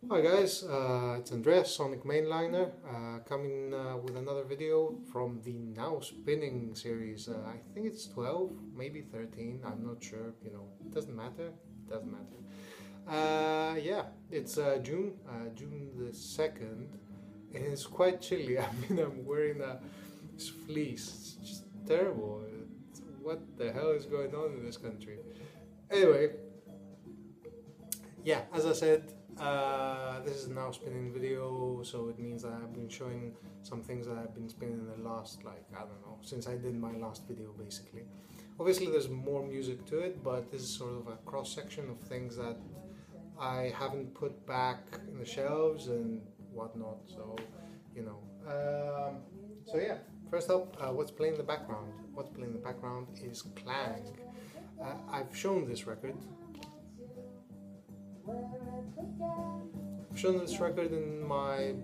Hi guys, it's Andreas, Sonic Mainliner, coming with another video from the Now Spinning series. I think it's 12, maybe 13, I'm not sure, it doesn't matter, yeah, it's June the 2nd, and it's quite chilly. I mean, I'm wearing this fleece, it's just terrible. What the hell is going on in this country? Anyway, yeah, as I said, this is a now spinning video, so it means that I've been showing some things that I've been spinning in the last, I don't know, since I did my last video basically. Obviously there's more music to it, but this is sort of a cross section of things that I haven't put back in the shelves and whatnot, so, so yeah, first up, what's playing in the background? What's playing in the background is Clank. I've shown this record. I've shown this record in my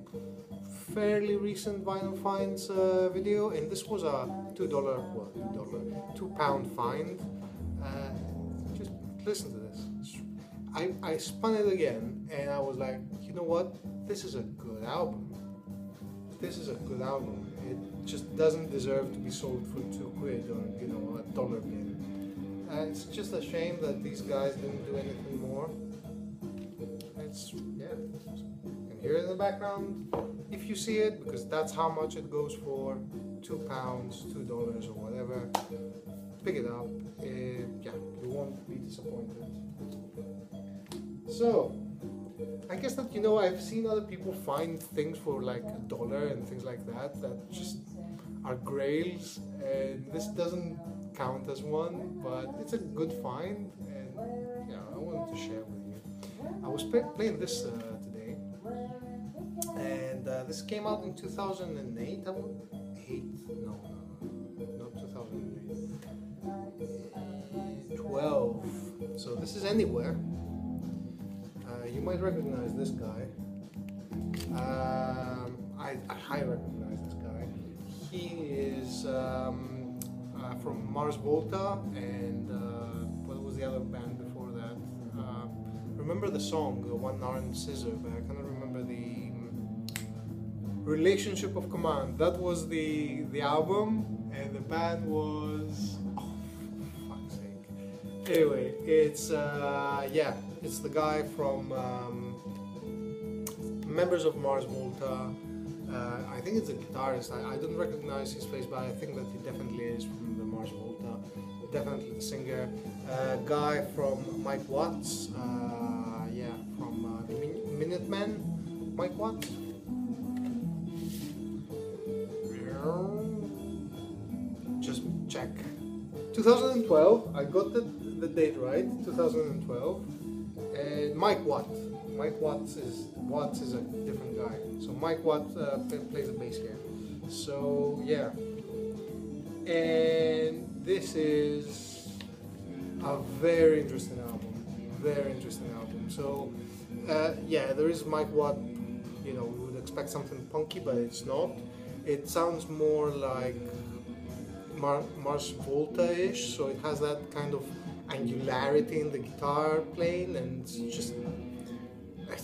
fairly recent vinyl finds video, and this was a £2 find. Just listen to this. I spun it again, and I was like, you know what? This is a good album. This is a good album. It just doesn't deserve to be sold for £2 on, a dollar bin. It's just a shame that these guys didn't do anything more. Yeah, you can hear it in the background if you see it, because that's how much it goes for. £2, $2 or whatever. Pick it up. Yeah, you won't be disappointed. So I guess that I've seen other people find things for like $1 and things like that just are grails, and this doesn't count as one, but it's a good find, and yeah, I wanted to share with you. I was playing this today, and this came out in 2008. Not 2008. 12. So this is Anywhere. You might recognize this guy. I highly recognize this guy. He is from Mars Volta, and what was the other band before that? Remember the song, the One Iron Scissor, but I cannot remember the Relationship of Command. That was the album, and the band was, oh, for fuck's sake. Anyway, it's it's the guy from members of Mars Volta. I think it's a guitarist. I don't recognize his face, but I think that he definitely is from the Mars Volta. Definitely the singer. Guy from Mike Watts. From the Minutemen. Mike Watts. Just check. 2012. I got the date right. 2012. And Mike Watts. Mike Watts is a different guy. So Mike Watts plays the bass here. So yeah, and this is a very interesting album. So yeah, there is Mike Watt. We would expect something punky, but it's not. It sounds more like Mars Volta-ish. So it has that kind of angularity in the guitar playing, and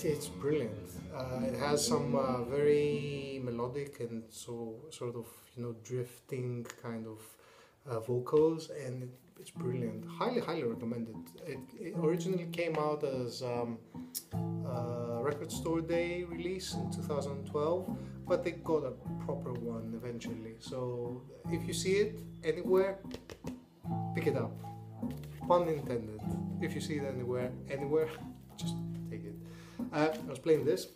it's brilliant. It has some very melodic and sort of drifting kind of vocals, and it's brilliant. Highly recommended. It originally came out as a Record Store Day release in 2012, but they got a proper one eventually. So if you see it anywhere, pick it up. Pun intended. If you see it anywhere, just take it. I was playing this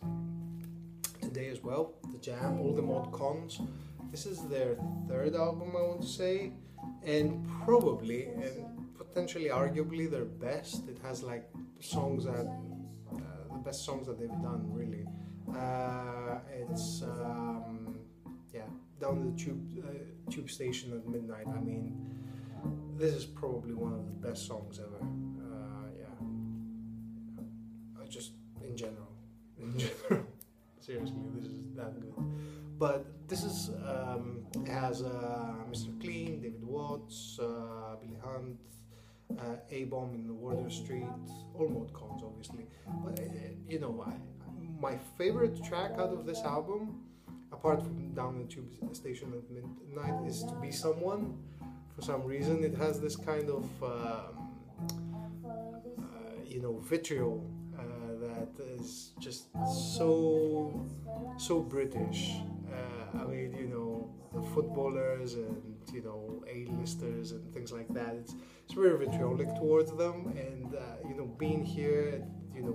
today as well, The Jam, All the Mod Cons. This is their third album, I want to say, and probably, and potentially arguably their best. It has like songs that, the best songs that they've done, really. It's, yeah, down the tube station at midnight. I mean, this is probably one of the best songs ever. Just in general, seriously, this is that good. But this is has Mr. Clean, David Watts, Billy Hunt, A-Bomb in the Water Street, all mod cons obviously. But my favorite track out of this album, apart from Down the Tube Station at Midnight, is To Be Someone. For some reason, it has this kind of vitriol that is just so British. I mean, the footballers and A-listers and things like that. It's very vitriolic towards them, and being here,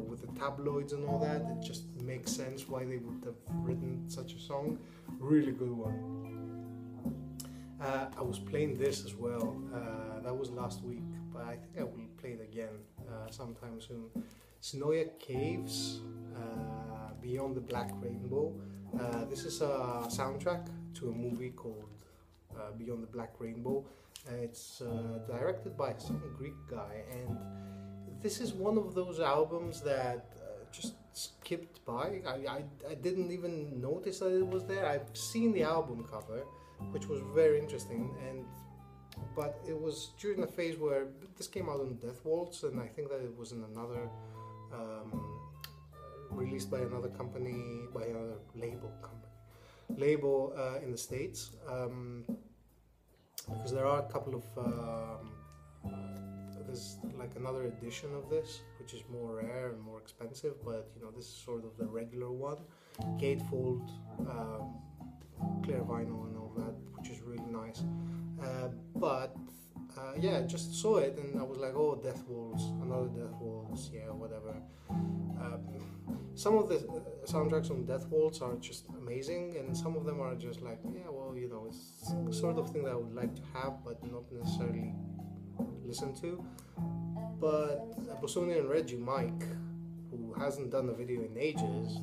with the tabloids and all that, it just makes sense why they would have written such a song. Really good one. I was playing this as well. That was last week, but I think I will play it again sometime soon. Snoia Caves, Beyond the Black Rainbow. This is a soundtrack to a movie called Beyond the Black Rainbow. It's directed by some Greek guy, and this is one of those albums that just skipped by. I didn't even notice that it was there. I've seen the album cover, which was very interesting, but it was during a phase where this came out on Death Waltz, and I think that it was in another released by another company, by another label in the States, because there are a couple of there's like another edition of this, which is more rare and more expensive, but this is sort of the regular one, gatefold, clear vinyl and all that, which is really nice. Yeah, just saw it and I was like, oh, Death Waltz, another Death Waltz, yeah, whatever. Some of the soundtracks on Death Waltz are just amazing, and some of them are just like, yeah, well, it's the sort of thing that I would like to have, but not necessarily listen to. But Bosonian Reggie Mike, who hasn't done a video in ages,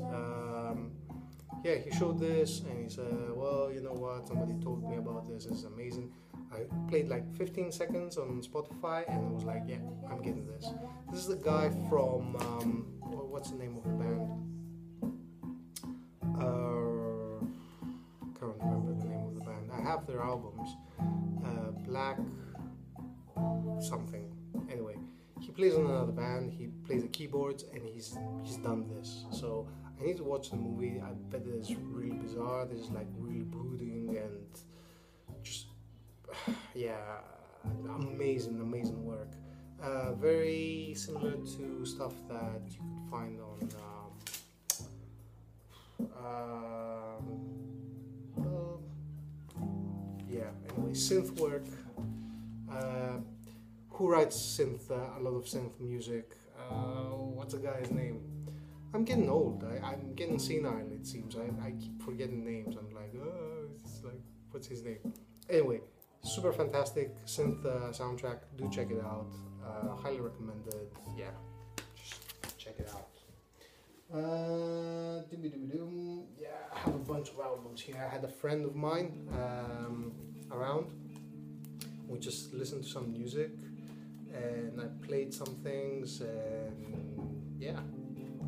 yeah, he showed this and he said, well, you know what, somebody told me about this, it's amazing. I played like 15 seconds on Spotify and I was like, yeah, I'm getting this. This is the guy from, what's the name of the band? Can't remember the name of the band. I have their albums. Black something. Anyway, he plays in another band, he plays the keyboards, and he's done this. So I need to watch the movie. I bet it's really bizarre. This is like really brooding and just yeah, amazing work. Very similar to stuff that you could find on yeah, anyway, synth work. Who writes a lot of synth music? What's the guy's name? I'm getting old. I'm getting senile, it seems. I keep forgetting names. I'm like, oh, it's like, what's his name? Anyway, super fantastic synth soundtrack. Do check it out. Highly recommended. Yeah, just check it out. Yeah, I have a bunch of albums here. I had a friend of mine around. We just listened to some music and I played some things and yeah,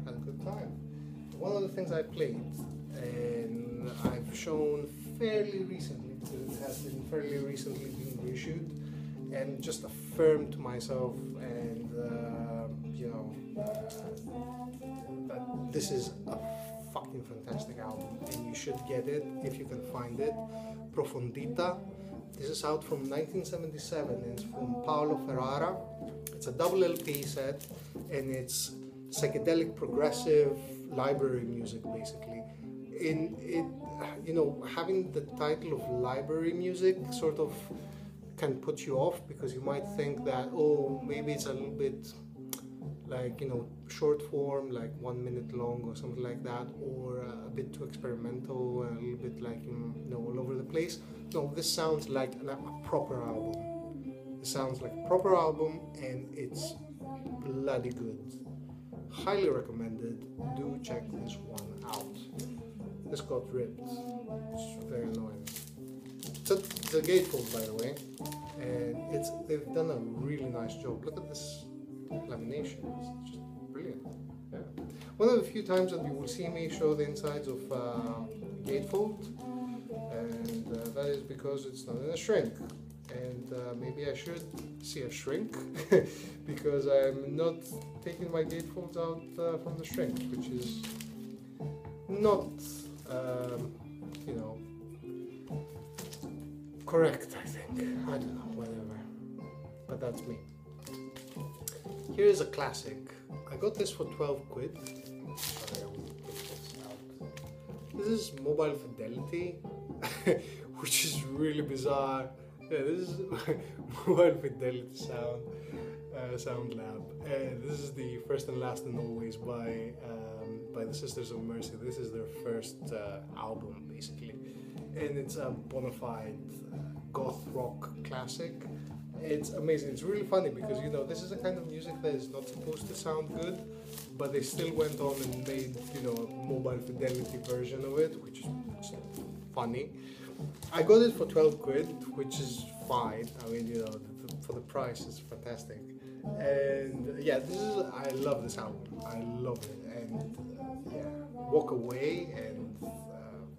had a good time. One of the things I played and I've shown fairly recently, because it has been fairly recently being reissued, and just affirmed to myself and that this is a fucking fantastic album and you should get it if you can find it. Profond. This is out from 1977 and it's from Paolo Ferrara. It's a double LP set and it's psychedelic progressive library music basically. Having the title of library music sort of can put you off because you might think that, oh, maybe it's a little bit like, short form, like 1 minute long or something like that, or a bit too experimental, a little bit like, all over the place. No, this sounds like a proper album. It sounds like a proper album and it's bloody good. Highly recommended. Do check this one out. This got ripped. It's very annoying. It's a gatefold, by the way, and they've done a really nice job. Look at this lamination. It's just brilliant. Yeah. One of the few times that you will see me show the insides of gatefold, and that is because it's not in a shrink. And maybe I should see a shrink because I'm not taking my gatefolds out from the shrink, which is not, you know, correct, I think. I don't know, whatever. But that's me. Here's a classic. I got this for 12 quid. Sorry, I will take this out. This is Mobile Fidelity, which is really bizarre. Yeah, this is Mobile Fidelity Sound Lab. This is the First and Last and Always by the Sisters of Mercy. This is their first album, basically, and it's a bona fide goth rock classic. It's amazing. It's really funny because, you know, this is a kind of music that is not supposed to sound good, but they still went on and made, you know, a Mobile Fidelity version of it, which is funny. I got it for 12 quid, which is fine. I mean, you know, for the price, it's fantastic. And yeah, I love this album. I love it. And yeah, Walk Away and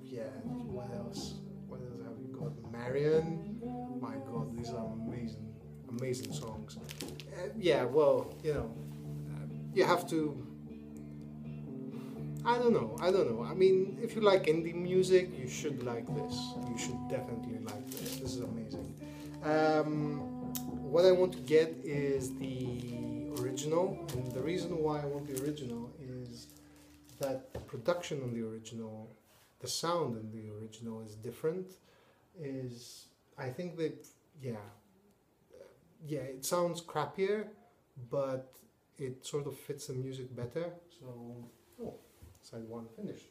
yeah, what else? What else have you got? Marion. My God, these are amazing songs. Yeah, well, you know, you have to. I don't know. I mean, if you like indie music, you should like this. You should definitely like this. This is amazing. What I want to get is the original, and the reason why I want the original is that the production on the original, the sound in the original is different. I think that, yeah, it sounds crappier, but it sort of fits the music better. So, side one finished.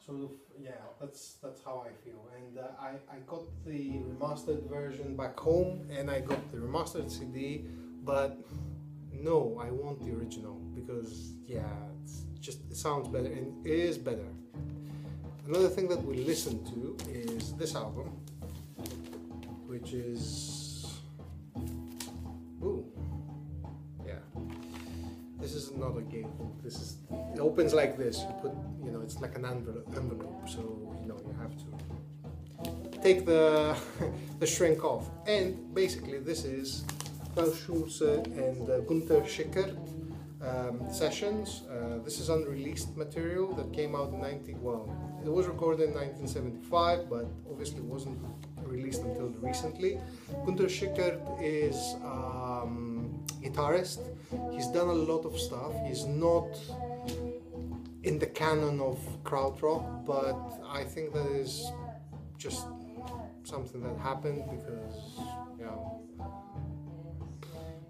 Sort of, yeah, that's how I feel. And I got the remastered version back home, and I got the remastered CD, but no, I want the original because, yeah, it sounds better and it is better. Another thing that we listen to is this album, which is, ooh, yeah. This is not a gatefold. It opens like this. You put, you know, it's like an envelope, so you know you have to take the the shrink off. And basically, this is Klaus Schulze and Günther Schickert sessions. This is unreleased material that came out in it was recorded in 1975, but obviously wasn't released until recently. Günther Schickert is guitarist. He's done a lot of stuff. He's not in the canon of krautrock, but I think that is just something that happened because, you know,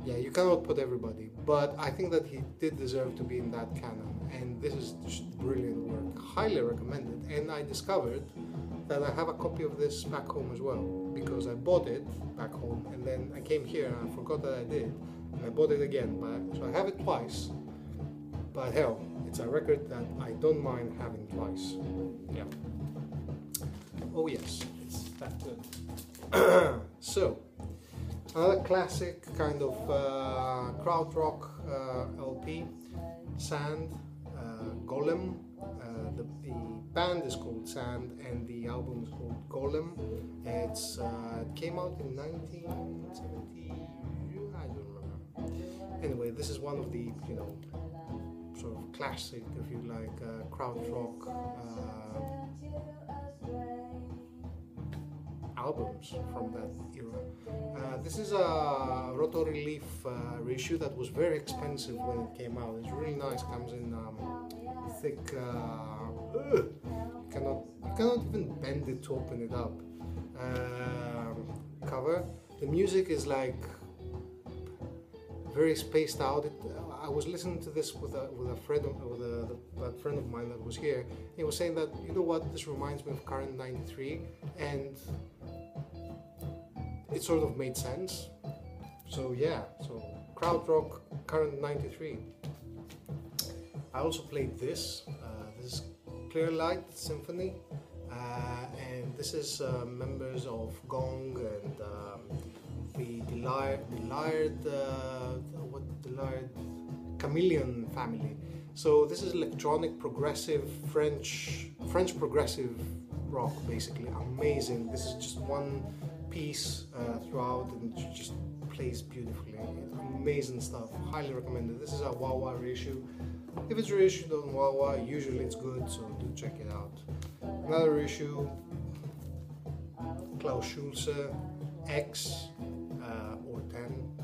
yeah, you cannot put everybody, but I think that he did deserve to be in that canon, and this is just brilliant work. Highly recommended. And I discovered that I have a copy of this back home as well, because I bought it back home and then I came here and I forgot that I did, and I bought it again. So I have it twice, but hell, it's a record that I don't mind having twice. Yeah. Oh yes, it's that good. So, another classic kind of krautrock LP, Sand, Golem. The band is called Sand and the album is called Golem. It came out in 1970, I don't remember. Anyway, this is one of the, you know, sort of classic, if you like, krautrock albums from that era. This is a rotary leaf reissue that was very expensive when it came out. It's really nice. Comes in thick. You cannot even bend it to open it up. Cover. The music is like very spaced out. I was listening to this with a friend of mine that was here. He was saying that, you know what, this reminds me of Current 93, and it sort of made sense. So yeah, so krautrock, Current 93. I also played this. This is Clear Light Symphony, and this is members of Gong and the Delired Chameleon family. So this is electronic progressive French progressive rock, basically. Amazing. This is just one piece throughout and it just plays beautifully. Amazing stuff. Highly recommended. This is a Wawa reissue. If it's reissued on Wawa, usually it's good, so do check it out. Another issue, Klaus Schulze, X or 10,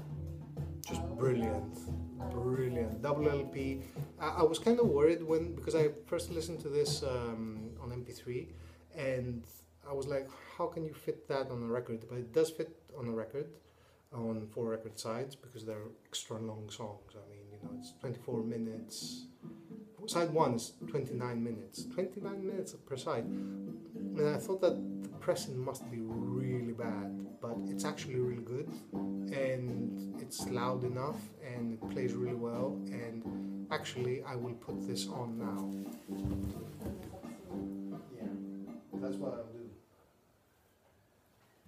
just brilliant, brilliant. Double LP. I was kind of worried because I first listened to this on MP3, and I was like, how can you fit that on a record? But it does fit on a record, on 4 record sides, because they're extra long songs. I mean, you know, it's 24 minutes. Side 1 is 29 minutes. 29 minutes per side. And I thought that the pressing must be really bad, but it's actually really good, and it's loud enough, and it plays really well. And actually, I will put this on now. Yeah, that's what I'll do.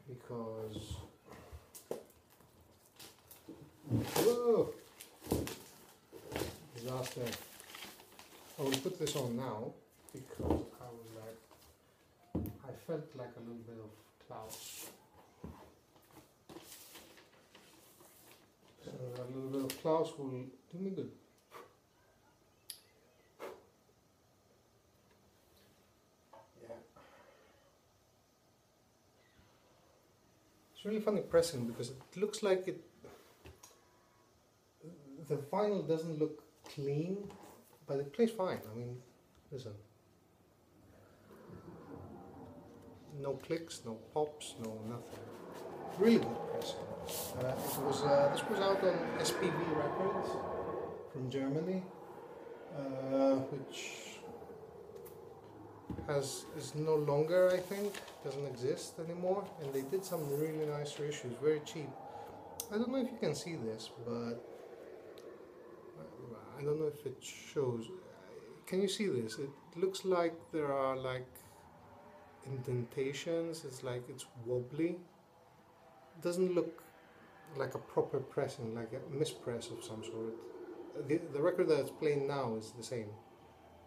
Because... Whoa! Disaster. I will put this on now because I felt like a little bit of Klaus. So a little bit of Klaus will do me good. Yeah. It's really funny pressing because it looks like the vinyl doesn't look clean, but it plays fine. I mean, listen. No clicks, no pops, no nothing. Really good pressing. This was out on SPV Records from Germany, which is no longer, I think, doesn't exist anymore. And they did some really nice reissues, very cheap. I don't know if you can see this, but I don't know if it shows. Can you see this? It looks like there are like indentations. It's like it's wobbly. It doesn't look like a proper pressing, like a mispress of some sort. The record that's playing now is the same.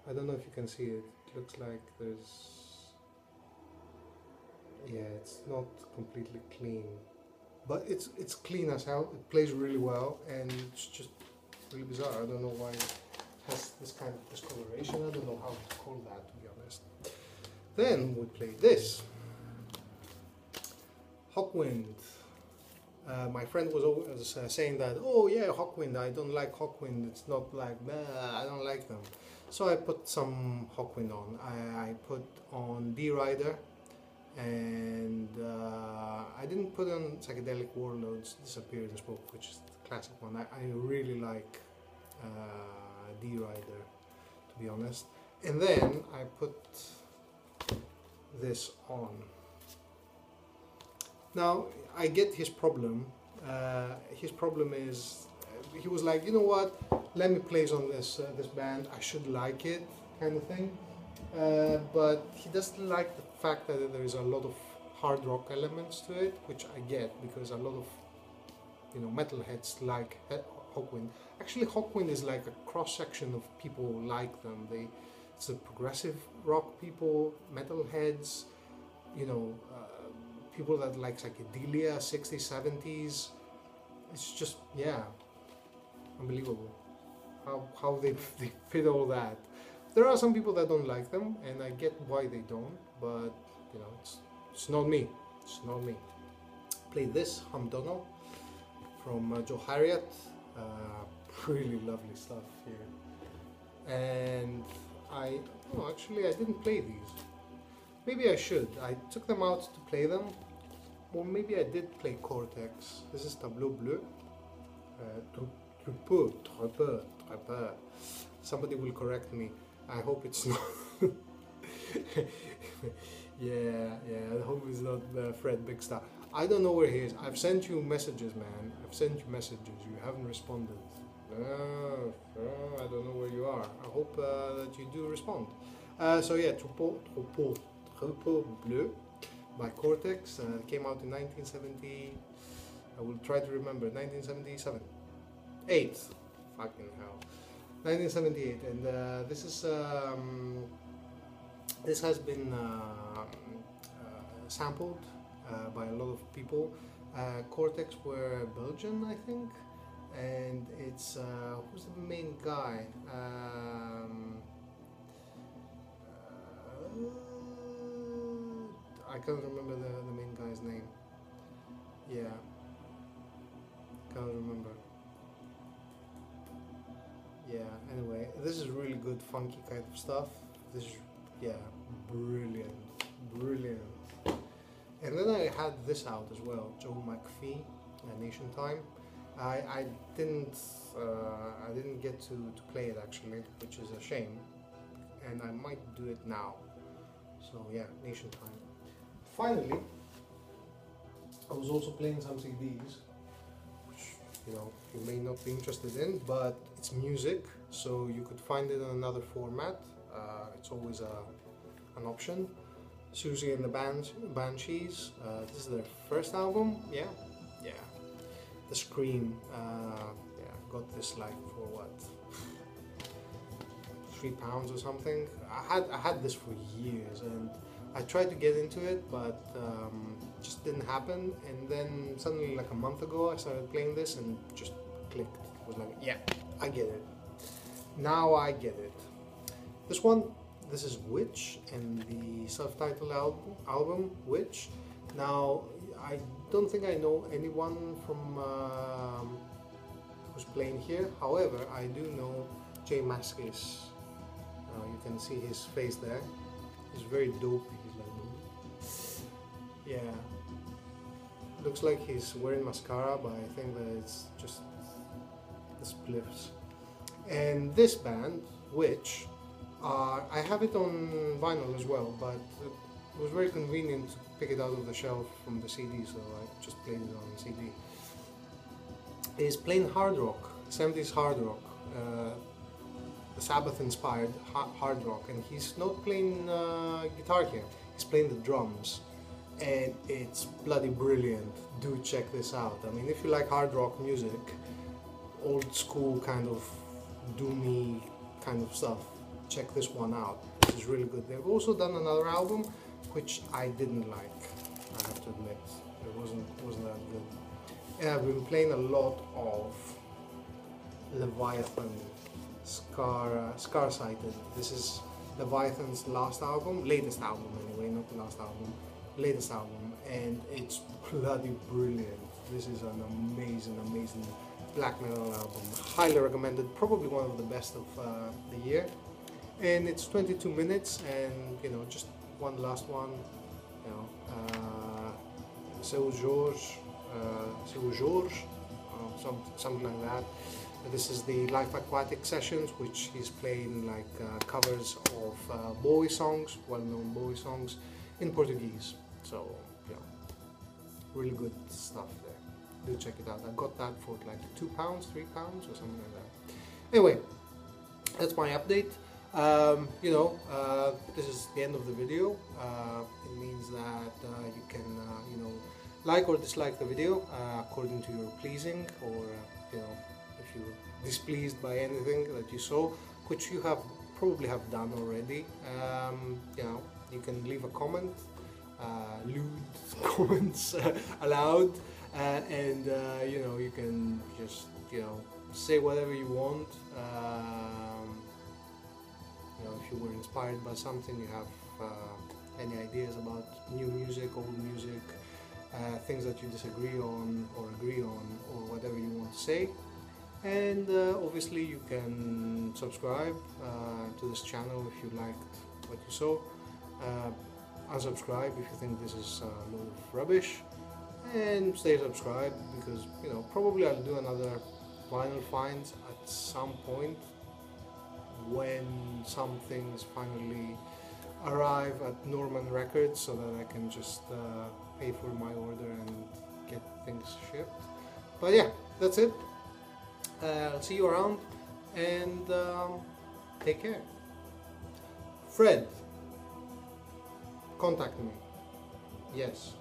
I don't know if you can see it. It looks like there's... Yeah, it's not completely clean. But it's clean as hell. It plays really well, and it's just really bizarre. I don't know why it has this kind of discoloration. I don't know how to call that, to be honest. Then we play this. Hawkwind. My friend was always saying that, oh yeah, Hawkwind, I don't like Hawkwind, it's not like, I don't like them. So I put some Hawkwind on. I put on D-Rider, and I didn't put on Psychedelic Warlords Disappear in Smoke, which is the classic one. I really like D-Rider, to be honest. And then I put this on. Now, I get his problem. His problem is, he was like, you know what, let me play on this band, I should like it, kind of thing. But he doesn't like the fact that there is a lot of hard rock elements to it, which I get, because a lot of, you know, metalheads like Hawkwind. Actually, Hawkwind is like a cross-section of people who like them. It's the progressive rock people, metalheads, you know, people that like psychedelia, 60s, 70s. It's just, yeah, unbelievable how they fit all that. There are some people that don't like them, and I get why they don't, but you know, it's not me. It's not me. Play this Humdonald from Joe Harriet. Really lovely stuff here. And actually I didn't play these. Maybe I should. I took them out to play them, or maybe I did play Cortex. This is Tableau Bleu. Trepeux. Somebody will correct me. I hope it's not. yeah, I hope it's not Fred Big Star. I don't know where he is. I've sent you messages, man. I've sent you messages. You haven't responded. I don't know where you are. I hope that you do respond. So yeah, Trepeux Bleu by Cortex. Came out in 1970. I will try to remember. 1977. 8. Fucking hell. 1978. And this is this has been sampled by a lot of people. Cortex were Belgian, I think, and it's who's the main guy? I can't remember the main guy's name. Yeah, can't remember. Yeah, anyway, this is really good, funky kind of stuff. This is, yeah, brilliant, brilliant. And then I had this out as well, Joe McPhee, Nation Time. I didn't get to play it actually, which is a shame, and I might do it now. So yeah, Nation Time. Finally, I was also playing some CDs, which you may not be interested in, but it's music, so you could find it in another format. It's always an option. Susie and the Banshees. This is their first album. Yeah. The Scream. Yeah, got this like for what, £3 or something. I had this for years, and I tried to get into it, but just didn't happen. And then suddenly, like a month ago, I started playing this and just clicked. It was like, yeah, I get it. Now I get it. This is Witch, and the self-titled album Witch. Now, I don't think I know anyone from who's playing here. However, I do know Jay Maskis. You can see his face there. He's very dopey. He's like, yeah. Looks like he's wearing mascara, but I think that it's just the spliffs. And this band, Witch, I have it on vinyl as well, but it was very convenient to pick it out of the shelf from the CD, so I just played it on CD. He's playing hard rock, 70s hard rock, the Sabbath-inspired hard rock, and he's not playing guitar here, he's playing the drums, and it's bloody brilliant. Do check this out. I mean, if you like hard rock music, old school kind of doomy kind of stuff, check this one out. This is really good. They've also done another album which I didn't like, I have to admit. It wasn't that good. And I've been playing a lot of Leviathan, Scar-Sighted. This is Leviathan's latest album anyway, not the last album, latest album, and it's bloody brilliant. This is an amazing black metal album. Highly recommended, probably one of the best of the year. And it's 22 minutes, and just one last one, Seu Jorge, something like that. This is the Life Aquatic sessions, which he's playing like covers of Bowie songs, well-known Bowie songs, in Portuguese. So, really good stuff there. Do check it out. I got that for like £2, £3 or something like that. Anyway, that's my update. This is the end of the video. It means that you can, like or dislike the video according to your pleasing, or if you're displeased by anything that you saw, which you probably have done already. You can leave a comment, lewd comments allowed, and you can just say whatever you want. If you were inspired by something, you have any ideas about new music, old music, things that you disagree on or agree on, or whatever you want to say. And obviously you can subscribe to this channel if you liked what you saw. Unsubscribe if you think this is a load of rubbish, and stay subscribed, because probably I'll do another vinyl finds at some point, when some things finally arrive at Norman Records, so that I can just pay for my order and get things shipped. But yeah, that's it. I'll see you around, and take care. Fred, contact me. Yes.